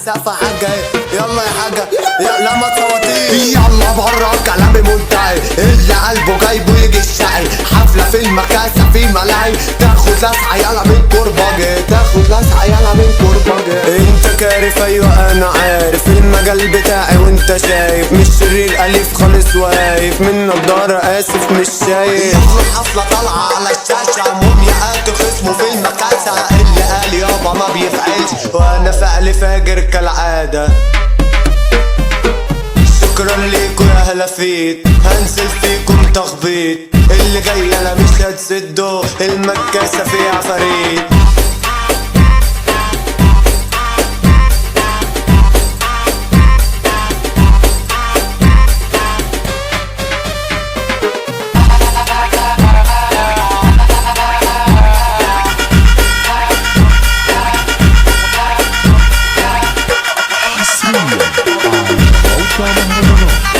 السقف حاجة يلا يا حاجة لا ما تصوتيش يلا بره كلامي منتهي اللي قلبه جايبه يجي الشقي حفلة في المكاسة في ملاهي تاخد لسعة يلا من كرباجي تاخد لسعة يلا من كرباجي انت كارف ايوه انا عارف المجال بتاعي وانت شايف مش شرير اليف خالص واقف من نضارة اسف مش شايف حفلة طالعة على الشاشة مومياءات خصمه في المكاسة اللي قال يابا ما بيفعلش وانا فعلي فاجر كالعادة شكرا ليكوا يا هلافيت هنزل فيكم تخبيط اللي جاي انا مش هتسدوا المكاسة فيها عفاريت Auto Mahmoud